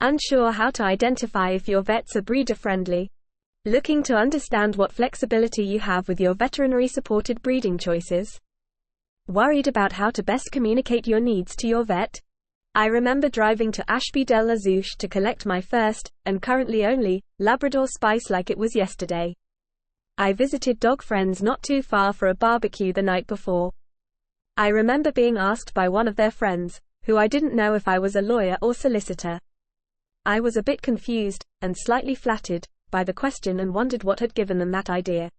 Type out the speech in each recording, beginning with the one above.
Unsure how to identify if your vets are breeder-friendly? Looking to understand what flexibility you have with your veterinary-supported breeding choices? Worried about how to best communicate your needs to your vet? I remember driving to Ashby-de-la-Zouch to collect my first, and currently only, Labrador Spice like it was yesterday. I visited dog friends not too far for a barbecue the night before. I remember being asked by one of their friends, who I didn't know if I was a lawyer or solicitor. I was a bit confused, and slightly flattered, by the question and wondered what had given them that idea.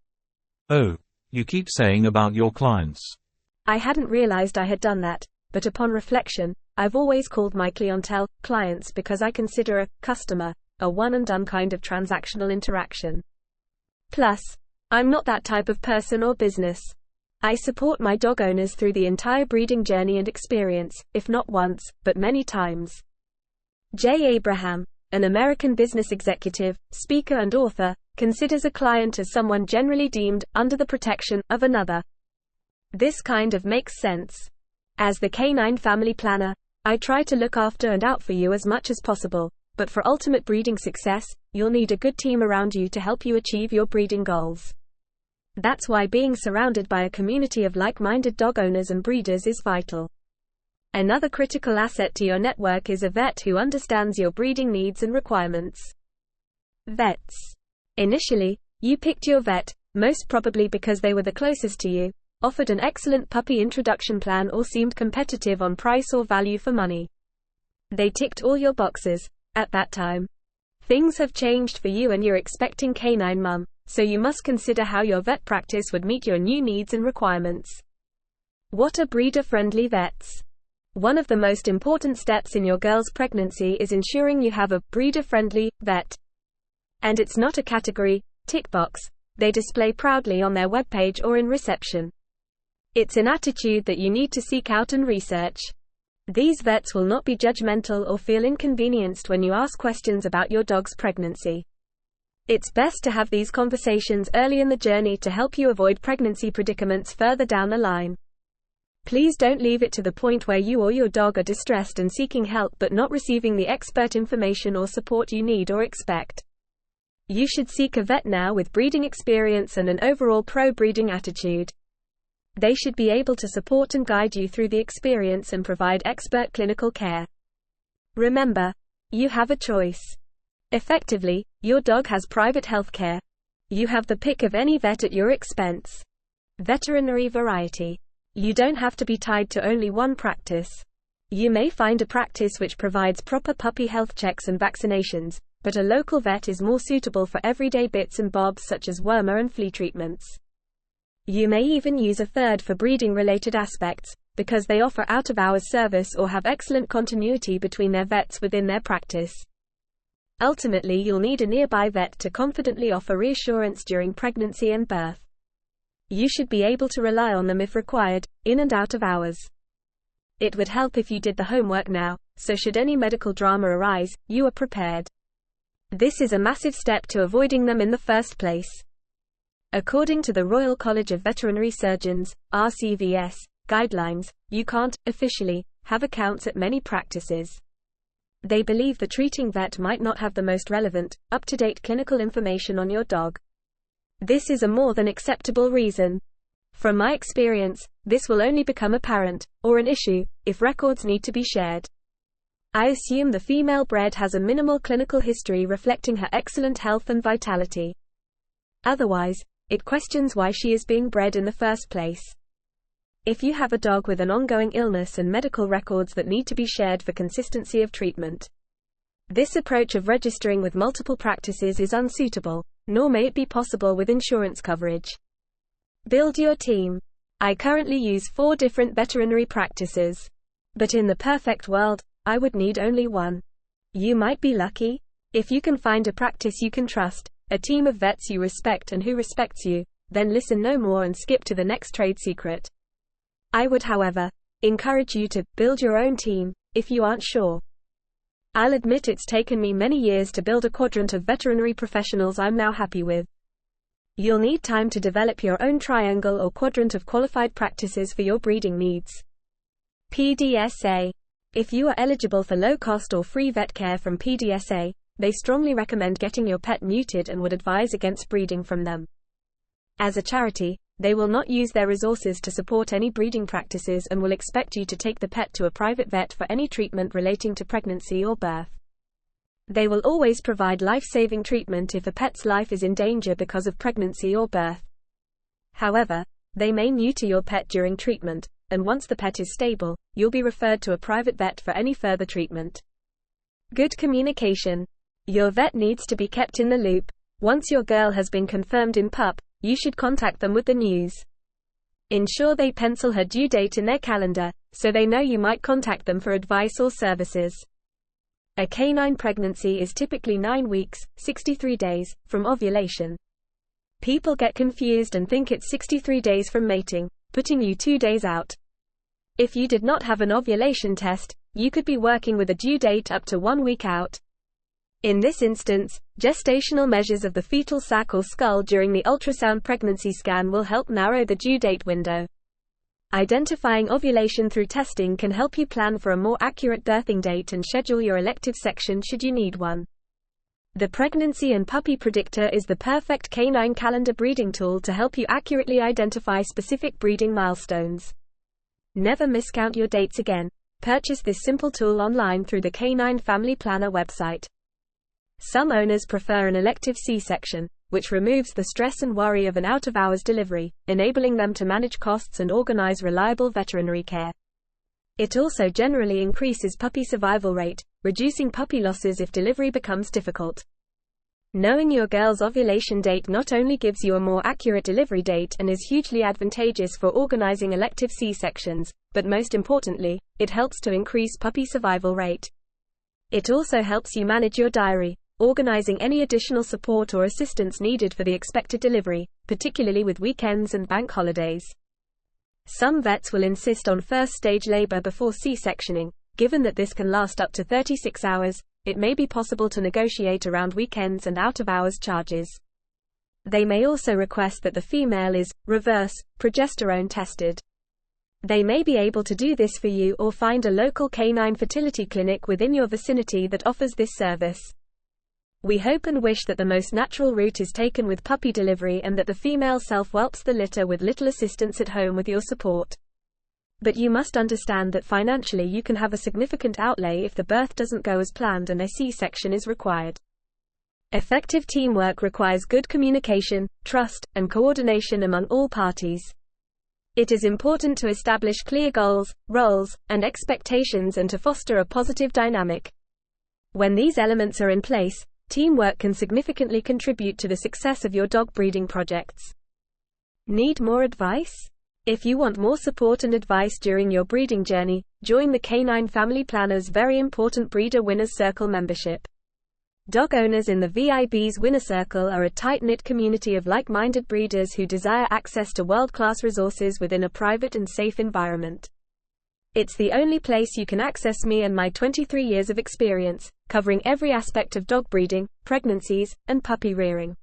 Oh, you keep saying about your clients. I hadn't realized I had done that, but upon reflection, I've always called my clientele clients because I consider a customer a one-and-done kind of transactional interaction. Plus, I'm not that type of person or business. I support my dog owners through the entire breeding journey and experience, if not once, but many times. Jay Abraham, an American business executive, speaker and author, considers a client as someone generally deemed under the protection of another. This kind of makes sense. As the canine family planner, I try to look after and out for you as much as possible, but for ultimate breeding success, you'll need a good team around you to help you achieve your breeding goals. That's why being surrounded by a community of like-minded dog owners and breeders is vital. Another critical asset to your network is a vet who understands your breeding needs and requirements. Vets. Initially, you picked your vet, most probably because they were the closest to you, offered an excellent puppy introduction plan or seemed competitive on price or value for money. They ticked all your boxes, at that time. Things have changed for you and you're expecting canine mum, so you must consider how your vet practice would meet your new needs and requirements. What are breeder-friendly vets? One of the most important steps in your girl's pregnancy is ensuring you have a breeder-friendly vet. And it's not a category, tick box, they display proudly on their webpage or in reception. It's an attitude that you need to seek out and research. These vets will not be judgmental or feel inconvenienced when you ask questions about your dog's pregnancy. It's best to have these conversations early in the journey to help you avoid pregnancy predicaments further down the line. Please don't leave it to the point where you or your dog are distressed and seeking help but not receiving the expert information or support you need or expect. You should seek a vet now with breeding experience and an overall pro-breeding attitude. They should be able to support and guide you through the experience and provide expert clinical care. Remember, you have a choice. Effectively, your dog has private health care. You have the pick of any vet at your expense. Veterinary variety. You don't have to be tied to only one practice. You may find a practice which provides proper puppy health checks and vaccinations, but a local vet is more suitable for everyday bits and bobs such as wormer and flea treatments. You may even use a third for breeding-related aspects, because they offer out-of-hours service or have excellent continuity between their vets within their practice. Ultimately, you'll need a nearby vet to confidently offer reassurance during pregnancy and birth. You should be able to rely on them if required, in and out of hours. It would help if you did the homework now, so should any medical drama arise, you are prepared. This is a massive step to avoiding them in the first place. According to the Royal College of Veterinary Surgeons, RCVS, guidelines, you can't, officially, have accounts at many practices. They believe the treating vet might not have the most relevant, up-to-date clinical information on your dog. This is a more than acceptable reason. From my experience, this will only become apparent, or an issue, if records need to be shared. I assume the female bred has a minimal clinical history reflecting her excellent health and vitality. Otherwise, it questions why she is being bred in the first place. If you have a dog with an ongoing illness and medical records that need to be shared for consistency of treatment, this approach of registering with multiple practices is unsuitable, nor may it be possible with insurance coverage. Build your team. I currently use 4 different veterinary practices. But in the perfect world, I would need only one. You might be lucky. If you can find a practice you can trust, a team of vets you respect and who respects you, then listen no more and skip to the next trade secret. I would, however, encourage you to build your own team, if you aren't sure. I'll admit it's taken me many years to build a quadrant of veterinary professionals I'm now happy with. You'll need time to develop your own triangle or quadrant of qualified practices for your breeding needs. PDSA. If you are eligible for low-cost or free vet care from PDSA, they strongly recommend getting your pet neutered and would advise against breeding from them. As a charity, they will not use their resources to support any breeding practices and will expect you to take the pet to a private vet for any treatment relating to pregnancy or birth. They will always provide life-saving treatment if a pet's life is in danger because of pregnancy or birth. However, they may neuter your pet during treatment, and once the pet is stable, you'll be referred to a private vet for any further treatment. Good communication. Your vet needs to be kept in the loop. Once your girl has been confirmed in pup, you should contact them with the news. Ensure they pencil her due date in their calendar, so they know you might contact them for advice or services. A canine pregnancy is typically 9 weeks, 63 days, from ovulation. People get confused and think it's 63 days from mating, putting you 2 days out. If you did not have an ovulation test, you could be working with a due date up to 1 week out. In this instance, gestational measures of the fetal sac or skull during the ultrasound pregnancy scan will help narrow the due date window. Identifying ovulation through testing can help you plan for a more accurate birthing date and schedule your elective section should you need one. The Pregnancy and Puppy Predictor is the perfect canine calendar breeding tool to help you accurately identify specific breeding milestones. Never miscount your dates again. Purchase this simple tool online through the Canine Family Planner website. Some owners prefer an elective C-section, which removes the stress and worry of an out-of-hours delivery, enabling them to manage costs and organize reliable veterinary care. It also generally increases puppy survival rate, reducing puppy losses if delivery becomes difficult. Knowing your girl's ovulation date not only gives you a more accurate delivery date and is hugely advantageous for organizing elective C-sections, but most importantly, it helps to increase puppy survival rate. It also helps you manage your diary, organizing any additional support or assistance needed for the expected delivery, particularly with weekends and bank holidays. Some vets will insist on first-stage labor before C-sectioning. Given that this can last up to 36 hours, it may be possible to negotiate around weekends and out-of-hours charges. They may also request that the female is reverse progesterone tested. They may be able to do this for you or find a local canine fertility clinic within your vicinity that offers this service. We hope and wish that the most natural route is taken with puppy delivery and that the female self-whelps the litter with little assistance at home with your support. But you must understand that financially you can have a significant outlay if the birth doesn't go as planned and a C-section is required. Effective teamwork requires good communication, trust, and coordination among all parties. It is important to establish clear goals, roles, and expectations and to foster a positive dynamic. When these elements are in place, teamwork can significantly contribute to the success of your dog breeding projects. Need more advice? If you want more support and advice during your breeding journey, join the Canine Family Planner's very important Breeder Winners Circle membership. Dog owners in the VIB's Winner Circle are a tight-knit community of like-minded breeders who desire access to world-class resources within a private and safe environment. It's the only place you can access me and my 23 years of experience, covering every aspect of dog breeding, pregnancies, and puppy rearing.